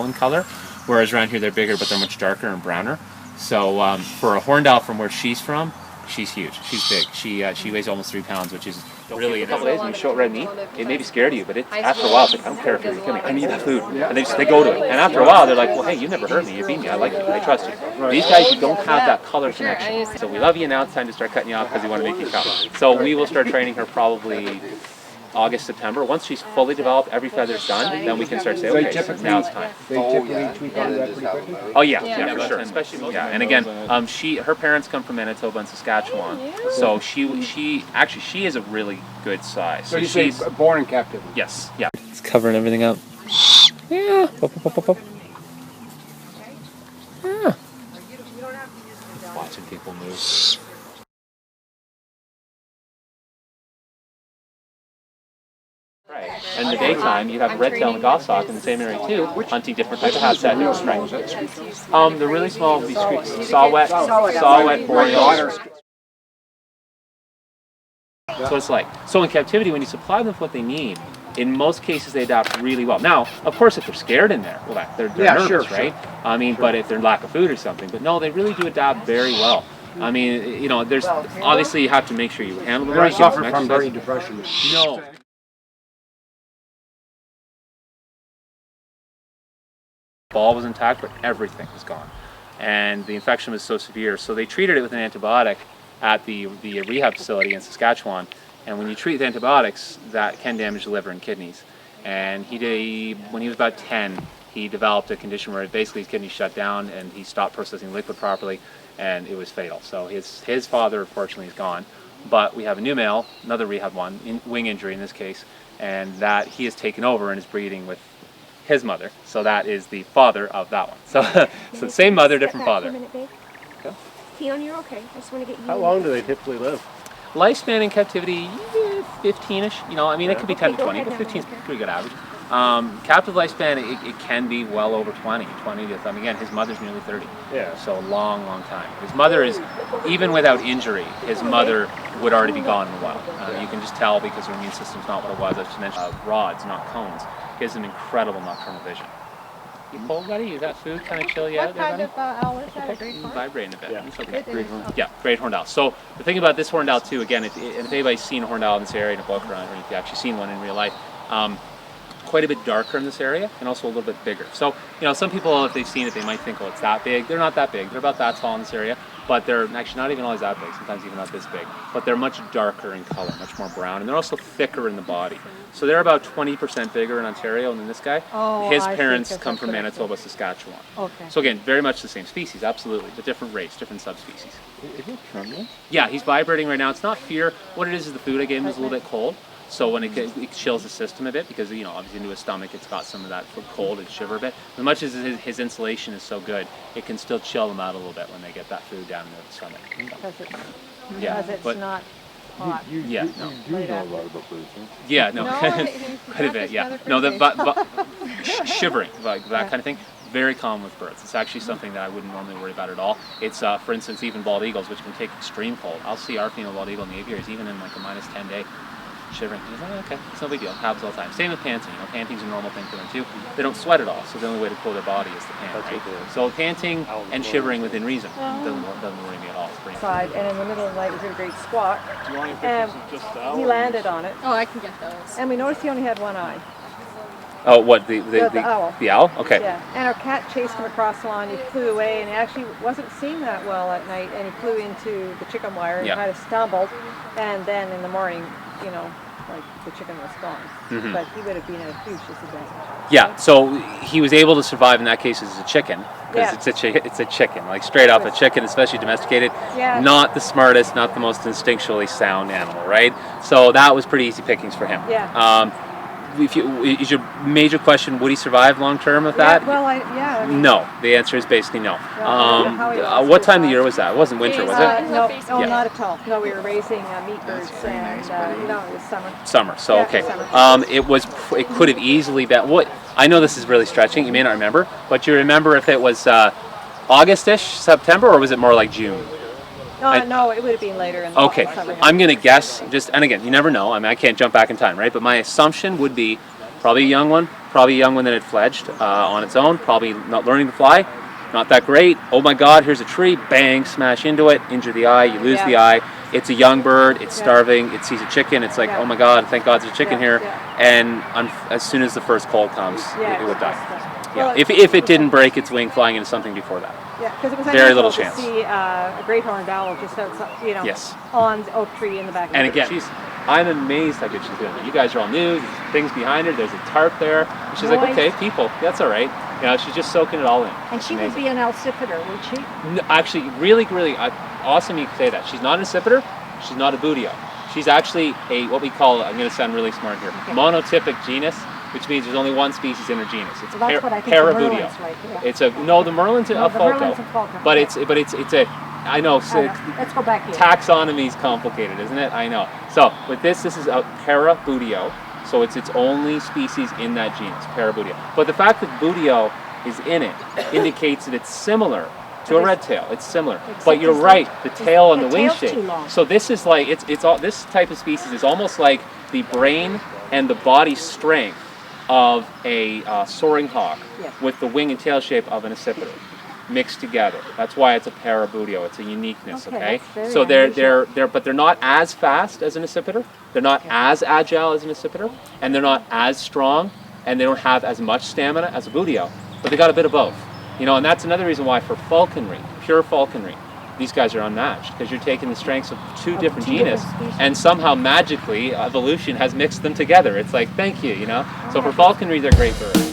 in color, whereas around here they're bigger, but they're much darker and browner. So for a horned owl from where she's from, she's huge. She's big. She weighs almost 3 pounds, which is really a couple days when you show it red meat, it may be scared of you, but after a while it's like, I don't care if you're killing me, I need that food. And they go to it. And after a while they're like, well, hey, you never hurt me, you beat me, I like you, I trust you. These guys, you don't have that color connection. So we love you, now it's time to start cutting you off because we want to make you come. So we will start training her probably August, September. Once she's fully developed, every feather's done, then we can start saying, okay, so now it's time. Oh yeah, for sure. Especially, and again, her parents come from Manitoba and Saskatchewan, so she is a really good size. So you say born in captivity? Yes, yeah. It's covering everything up. Yeah. Yeah. Watching people move. Right. And in the daytime, you have red tail and goshawk in the same area too, hunting different types of habitat. They're really small, these saw-whet boreals. So it's like, so in captivity, when you supply them with what they need, in most cases they adapt really well. Now, of course, if they're scared in there, well, they're nervous, right? I mean, but if they're lack of food or something, but no, they really do adapt very well. I mean, you know, there's obviously you have to make sure you handle them right. They don't suffer from burning depression. No. Ball was intact, but everything was gone, and the infection was so severe. So they treated it with an antibiotic at the rehab facility in Saskatchewan. And when you treat with antibiotics, that can damage the liver and kidneys. And when he was about 10, he developed a condition where basically his kidneys shut down, and he stopped processing liquid properly, and it was fatal. So his father, unfortunately, is gone. But we have a new male, another rehab one, wing injury in this case, and that he has taken over and is breeding with his mother, so that is the father of that one. So same mother, different father. Okay. Keon, you're okay. I just want to get you. How long do they typically live? Lifespan in captivity, 15-ish. You know, I mean, it could be 10 to 20, but 15 is pretty good average. Captive lifespan, it can be well over 20 to, again, his mother's nearly 30. Yeah. So long time. His mother is, even without injury, his mother would already be gone in a while. You can just tell because her immune system's not what it was. As you mentioned, rods, not cones. Gives them incredible nocturnal vision. You cold, buddy? You got food? Kind of chill you out there, buddy? What kind of owl is that? A great horn? Vibrating a bit. Yeah. It's okay. Yeah, great horned owl. So the thing about this horned owl too, again, if anybody's seen a horned owl in this area in a book, or if you've actually seen one in real life, quite a bit darker in this area and also a little bit bigger. So, you know, some people, if they've seen it, they might think, oh, it's that big. They're not that big. They're about that tall in this area, but they're actually not even always that big, sometimes even not this big. But they're much darker in color, much more brown, and they're also thicker in the body. So they're about 20% bigger in Ontario than this guy. Oh, his parents come from Manitoba, Saskatchewan. Okay. So again, very much the same species, absolutely, but different race, different subspecies. Is he trembling? Yeah, he's vibrating right now. It's not fear. What it is the food I gave him is a little bit cold. So when it chills the system a bit, because, you know, obviously into his stomach it's got some of that cold and shiver a bit. As much as his insulation is so good, it can still chill them out a little bit when they get that food down into the stomach. Because it's not hot. You do know a lot about birds, huh? Yeah, no, quite a bit, yeah. No, shivering, like that kind of thing, very common with birds. It's actually something that I wouldn't normally worry about at all. It's, for instance, even bald eagles, which can take extreme cold. I'll see our female bald eagle in the aviaries, even in like a minus 10 day. Shivering. He's like, okay, it's no big deal. It happens all the time. Same with panting. You know, panting's a normal thing for them too. They don't sweat at all, so the only way to cool their body is to pant, right? So panting and shivering within reason doesn't worry me at all. It's Side, and in the middle of the night we heard a great squawk. He landed on it. Oh, I can get those. And we noticed he only had one eye. Oh, what, the owl? The owl? Okay. Yeah, and our cat chased him across the lawn. He flew away, and he actually wasn't seeing that well at night, and he flew into the chicken wire and kind of stumbled. And then in the morning, you know, like the chicken was gone. But he would have been at a huge disadvantage. Yeah, so he was able to survive in that case as a chicken, because it's a chicken, like straight up a chicken, especially domesticated. Yeah. Not the smartest, not the most instinctually sound animal, right? So that was pretty easy pickings for him. Yeah. Is your major question, would he survive long term with that? Well, I mean, no. The answer is basically no. What time of the year was that? It wasn't winter, was it? No, not at all. No, we were raising meat birds, and no, it was summer. Summer. So okay. Summer. It could have easily been. What I know this is really stretching. You may not remember, but you remember if it was August-ish, September, or was it more like June? No, it would have been later in the summer. I'm going to guess, and again, you never know. I mean, I can't jump back in time, right? But my assumption would be probably a young one, probably a young one that had fledged on its own, probably not learning to fly, not that great. Oh my God, here's a tree, bang, smash into it, injure the eye, you lose the eye. It's a young bird, it's starving, it sees a chicken, it's like, oh my God, thank God there's a chicken here. And as soon as the first cold comes, it would die. Well, If it didn't break its wing flying into something before that. Yeah, because it was very little unusual chance. to see a great horned owl just outside, Yes. on the oak tree in the back. And again, I'm amazed how good she's doing it. You guys are all new. There's things behind her. There's a tarp there. And she's like, okay, people, that's all right. She's just soaking it all in. And she would be an accipiter, would she? No, actually, really, awesome you say that. She's not an accipiter. She's not a buteo. She's actually what we call, I'm going to sound really smart here, monotypic genus, which means there's only one species in her genus. It's parabuteo. It's the Merlin's a Falcon. But it's a, I know, let's go back here. Taxonomy is complicated, isn't it? I know. So with this is a parabuteo, so it's its only species in that genus, parabuteo. But the fact that buteo is in it indicates that it's similar to a red tail. It's similar. But you're right, the tail and the wing shape. So this is like, it's all, this type of species is almost like the brain and the body strength of a soaring hawk with the wing and tail shape of an accipiter mixed together. That's why it's a parabuteo. It's a uniqueness. Okay. So but they're not as fast as an accipiter. They're not as agile as an accipiter, and they're not as strong, and they don't have as much stamina as a buteo. But they got a bit of both. And that's another reason why for falconry, pure falconry, these guys are unmatched, because you're taking the strengths of two different genus, and somehow magically evolution has mixed them together. It's like, thank you, So for falconry, they're great birds.